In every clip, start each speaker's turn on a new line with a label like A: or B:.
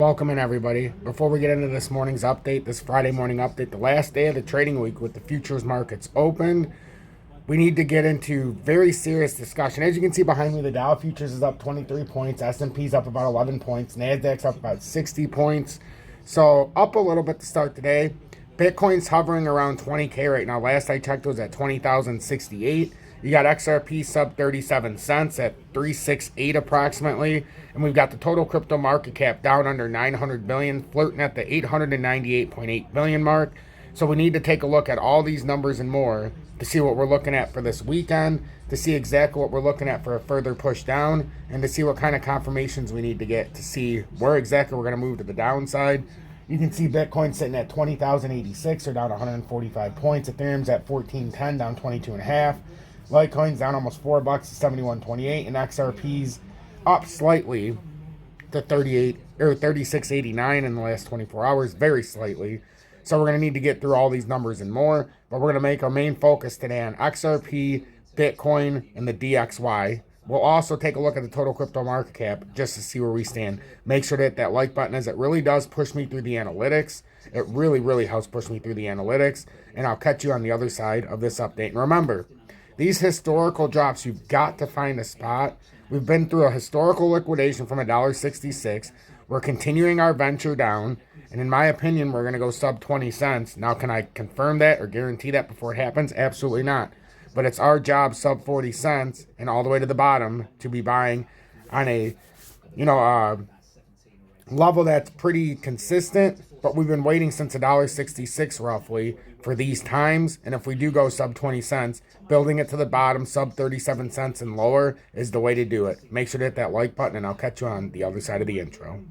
A: Welcome in, everybody. Before we get into this morning's update, this Friday morning update, the last day of the trading week with the futures markets open, we need to get into very serious discussion. As you can see behind me, the Dow futures is up 23 points, S&P's up about 11 points, Nasdaq's up about 60 points. So up a little bit to start today. Bitcoin's hovering around 20K right now. Last I checked, it was at 20,068. You got XRP sub 37 cents at 368 approximately. And we've got the total crypto market cap down under 900 billion, flirting at the 898.8 billion mark. So we need to take a look at all these numbers and more to see what we're looking at for this weekend, to see exactly what we're looking at for a further push down, and to see what kind of confirmations we need to get to see where exactly we're going to move to the downside. You can see Bitcoin sitting at 20,086 or down 145 points. Ethereum's at 1410, down 22.5. Litecoin's down almost $4 to 71.28, and XRP's up slightly to 36.89 in the last 24 hours, very slightly. So we're going to need to get through all these numbers and more, but we're going to make our main focus today on XRP, Bitcoin, and the DXY. We'll also take a look at the total crypto market cap just to see where we stand. Make sure to hit that like button, as it really does push me through the analytics. It really, really helps push me through the analytics, and I'll catch you on the other side of this update. And remember, these historical drops, you've got to find a spot. We've been through a historical liquidation from $1.66. We're continuing our venture down. And in my opinion, we're going to go sub 20 cents. Now, can I confirm that or guarantee that before it happens? Absolutely not. But it's our job sub 40 cents and all the way to the bottom to be buying on a, level that's pretty consistent. But we've been waiting since $1.66 roughly for these times. And if we do go sub 20 cents, building it to the bottom, sub 37 cents and lower is the way to do it. Make sure to hit that like button, and I'll catch you on the other side of the intro.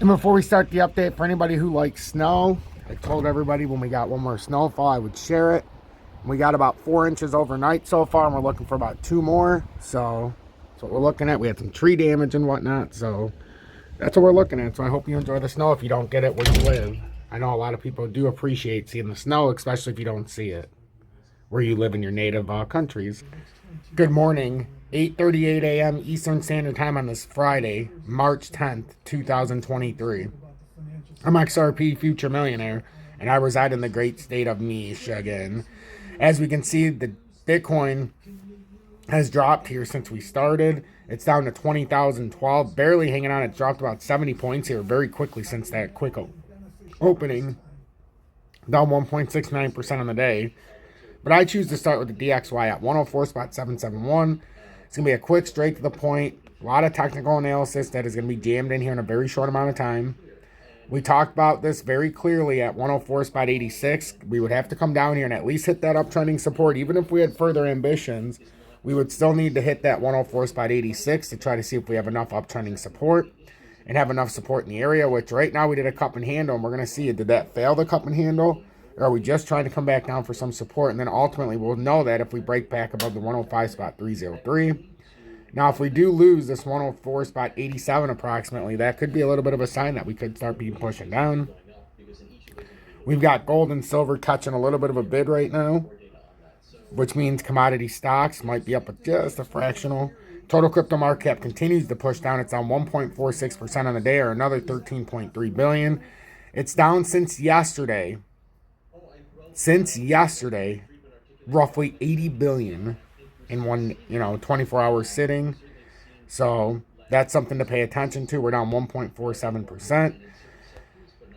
A: And before we start the update, for anybody who likes snow, I told everybody when we got one more snowfall, I would share it. We got about 4 inches overnight so far, and we're looking for about 2 more. So that's what we're looking at. We had some tree damage and whatnot, so that's what we're looking at. So I hope you enjoy the snow if you don't get it where you live. I know a lot of people do appreciate seeing the snow, especially if you don't see it where you live in your native countries. Good morning. 8:38 a.m. Eastern Standard Time on this Friday, March 10th, 2023. I'm XRP Future Millionaire, and I reside in the great state of Michigan. As we can see, the Bitcoin has dropped here since we started. It's down to 20,012, barely hanging on. It's dropped about 70 points here very quickly since that quick opening. Down 1.69% on the day. But I choose to start with the DXY at 104.771. It's going to be a quick, straight to the point. A lot of technical analysis that is going to be jammed in here in a very short amount of time. We talked about this very clearly at 104.86. We would have to come down here and at least hit that uptrending support. Even if we had further ambitions, we would still need to hit that 104.86 to try to see if we have enough uptrending support and have enough support in the area, which right now we did a cup and handle, and we're going to see, did that fail the cup and handle? Or are we just trying to come back down for some support? And then ultimately we'll know that if we break back above the 105.303. Now, if we do lose this 104.87 approximately, that could be a little bit of a sign that we could start being pushing down. We've got gold and silver catching a little bit of a bid right now, which means commodity stocks might be up just a fractional. Total crypto market cap continues to push down. It's down 1.46% on the day, or another 13.3 billion. It's down since yesterday. Roughly 80 billion in one, 24-hour sitting. So that's something to pay attention to. We're down 1.47%.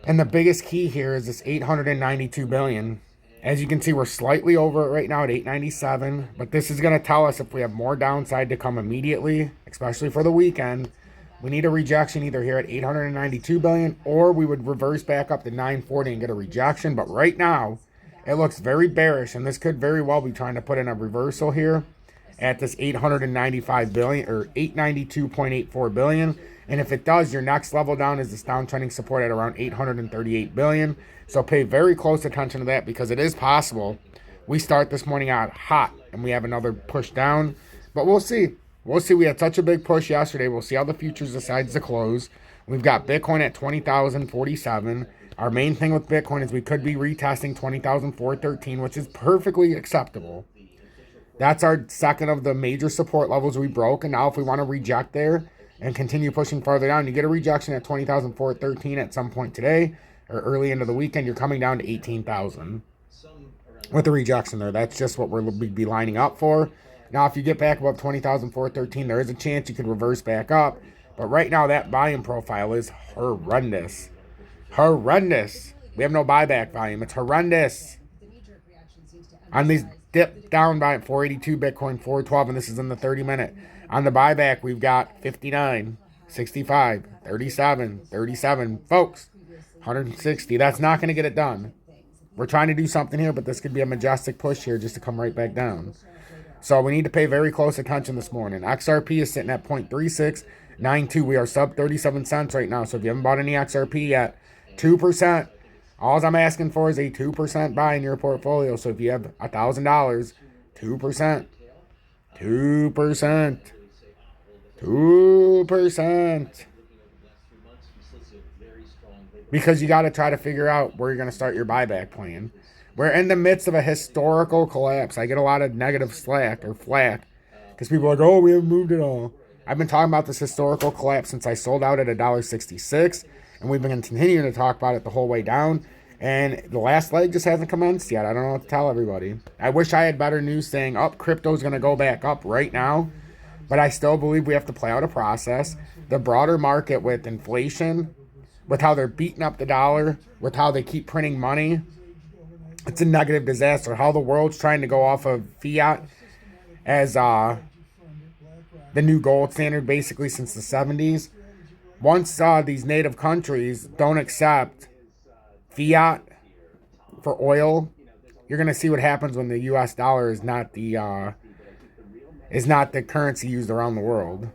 A: And the biggest key here is this 892 billion. As you can see, we're slightly over it right now at 897, but this is going to tell us if we have more downside to come immediately, especially for the weekend. We need a rejection either here at 892 billion, or we would reverse back up to 940 and get a rejection. But right now, it looks very bearish, and this could very well be trying to put in a reversal here at this 895 billion or 892.84 billion. And if it does, your next level down is this downtrending support at around 838 billion. So pay very close attention to that, because it is possible we start this morning out hot and we have another push down. But we'll see. We'll see. We had such a big push yesterday. We'll see how the futures decides to close. We've got Bitcoin at 20,047. Our main thing with Bitcoin is we could be retesting 20,413, which is perfectly acceptable. That's our second of the major support levels we broke. And now if we want to reject there and continue pushing farther down, you get a rejection at 20,413 at some point today or early into the weekend, you're coming down to 18,000 with the rejection there. That's just what we'll be lining up for. Now, if you get back above 20,413, there is a chance you could reverse back up. But right now, that volume profile is horrendous. Horrendous. We have no buyback volume. It's horrendous. On these dip down by 482 Bitcoin, 412, and this is in the 30-minute. On the buyback, we've got 59, 65, 37, 37. Folks, 160. That's not going to get it done. We're trying to do something here, but this could be a majestic push here just to come right back down. So we need to pay very close attention this morning. XRP is sitting at 0.3692. We are sub 37 cents right now. So if you haven't bought any XRP yet, 2%. All I'm asking for is a 2% buy in your portfolio. So if you have $1,000, 2%. 2%. 2%. Because you got to try to figure out where you're going to start your buyback plan. We're in the midst of a historical collapse. I get a lot of negative slack or flack because people are like, oh, we haven't moved at all. I've been talking about this historical collapse since I sold out at $1.66, and we've been continuing to talk about it the whole way down. And the last leg just hasn't commenced yet. I don't know what to tell everybody. I wish I had better news saying, oh, crypto's going to go back up right now. But I still believe we have to play out a process. The broader market with inflation, with how they're beating up the dollar, with how they keep printing money, it's a negative disaster. How the world's trying to go off of fiat as the new gold standard basically since the 70s. Once these native countries don't accept fiat for oil, you're going to see what happens when the U.S. dollar is not the currency used around the world.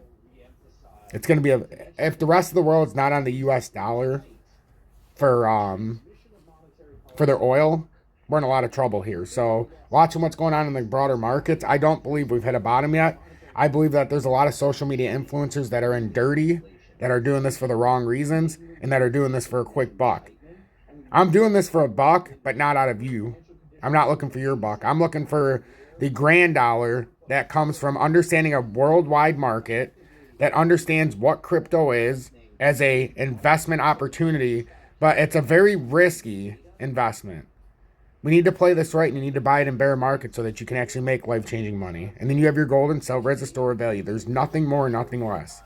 A: It's going to be if the rest of the world's not on the U.S. dollar for their oil, we're in a lot of trouble here. So watching what's going on in the broader markets, I don't believe we've hit a bottom yet. I believe that there's a lot of social media influencers that are in dirty, that are doing this for the wrong reasons, and that are doing this for a quick buck. I'm doing this for a buck, but not out of you. I'm not looking for your buck. I'm looking for the grand dollar that comes from understanding a worldwide market that understands what crypto is as a investment opportunity, but it's a very risky investment. We need to play this right, and you need to buy it in bear market so that you can actually make life-changing money. And then you have your gold and silver as a store of value. There's nothing more, nothing less.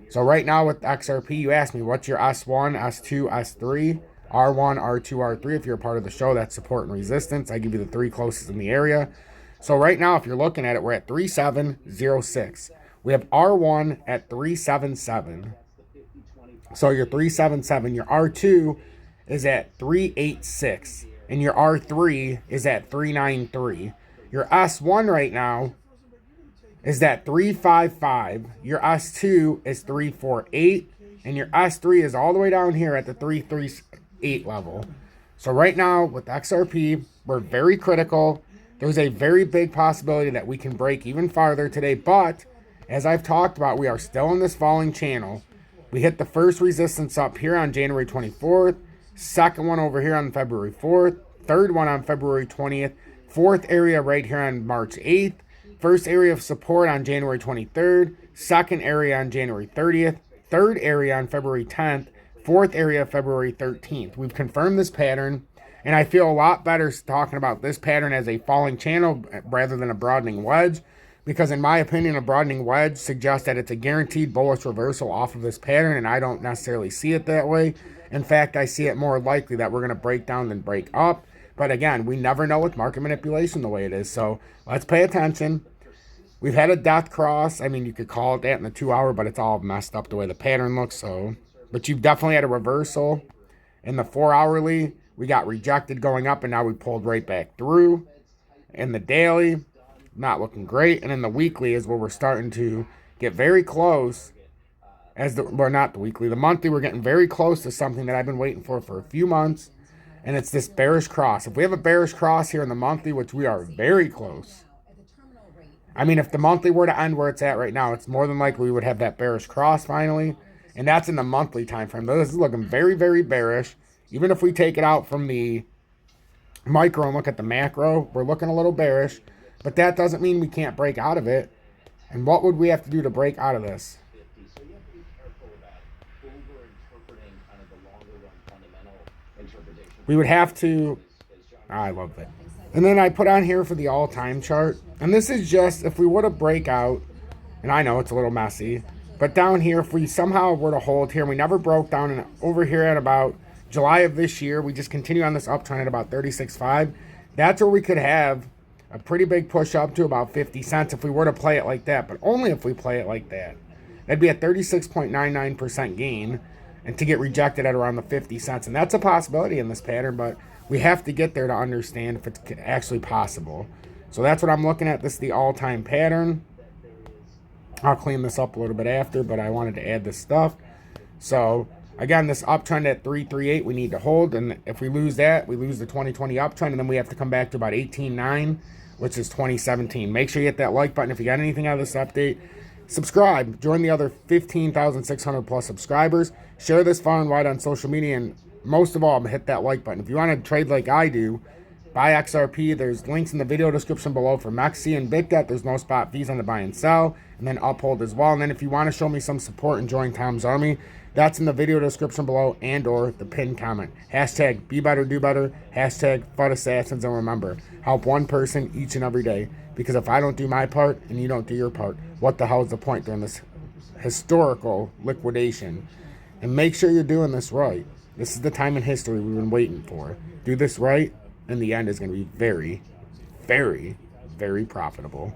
A: So right now with XRP, you asked me, what's your S1, S2, S3, R1, R2, R3? If you're a part of the show, that's support and resistance. I give you the three closest in the area. So right now, if you're looking at it, we're at 3706. We have R1 at 377. So your 377, your R2 is at 386. And your R3 is at 393. Your S1 right now is at 355. Your S2 is 348. And your S3 is all the way down here at the 338 level. So right now with XRP, we're very critical. There's a very big possibility that we can break even farther today. But as I've talked about, we are still in this falling channel. We hit the first resistance up here on January 24th. Second one over here on February 4th. Third one on February 20th. Fourth area right here on March 8th. First area of support on January 23rd. Second area on January 30th. Third area on February 10th. Fourth area February 13th. We've confirmed this pattern, and I feel a lot better talking about this pattern as a falling channel rather than a broadening wedge, because in my opinion, a broadening wedge suggests that it's a guaranteed bullish reversal off of this pattern, and I don't necessarily see it that way. In fact, I see it more likely that we're going to break down than break up. But again, we never know with market manipulation the way it is, so let's pay attention. We've had a death cross. I mean, you could call it that in the 2 hour, but it's all messed up the way the pattern looks. So, but you've definitely had a reversal. In the 4 hourly, we got rejected going up, and now we pulled right back through. In the daily, not looking great. And then the weekly is where we're starting to get very close. Not the weekly, the monthly, we're getting very close to something that I've been waiting for a few months. And it's this bearish cross. If we have a bearish cross here in the monthly, which we are very close. I mean, if the monthly were to end where it's at right now, it's more than likely we would have that bearish cross finally. And that's in the monthly time frame. This is looking very, very bearish. Even if we take it out from the micro and look at the macro, we're looking a little bearish. But that doesn't mean we can't break out of it. And what would we have to do to break out of this? We would have to... I love it. And then I put on here for the all-time chart. And this is just if we were to break out, and I know it's a little messy, but down here, if we somehow were to hold here, and we never broke down, and over here at about July of this year, we just continue on this uptrend at about 36.5, that's where we could have a pretty big push up to about 50 cents if we were to play it like that, but only if we play it like that. That'd be a 36.99% gain, and to get rejected at around the 50 cents. And that's a possibility in this pattern, but we have to get there to understand if it's actually possible. So that's what I'm looking at. This is the all-time pattern. I'll clean this up a little bit after, but I wanted to add this stuff. So again, this uptrend at 338 we need to hold, and if we lose that, we lose the 2020 uptrend, and then we have to come back to about 18.9, which is 2017. Make sure you hit that like button if you got anything out of this update. Subscribe, join the other 15,600 plus subscribers, share this far and wide on social media, and most of all, hit that like button. If you want to trade like I do, buy XRP, there's links in the video description below for MEXC and BITGET. There's no spot fees on the buy and sell, and then UPHOLD as well. And then if you want to show me some support and join Tom's Army, that's in the video description below and or the pinned comment. Hashtag be better, do better. Hashtag FUD assassins. And remember, help one person each and every day. Because if I don't do my part and you don't do your part, what the hell is the point during this historical liquidation? And make sure you're doing this right. This is the time in history we've been waiting for. Do this right, and the end is going to be very, very, very profitable.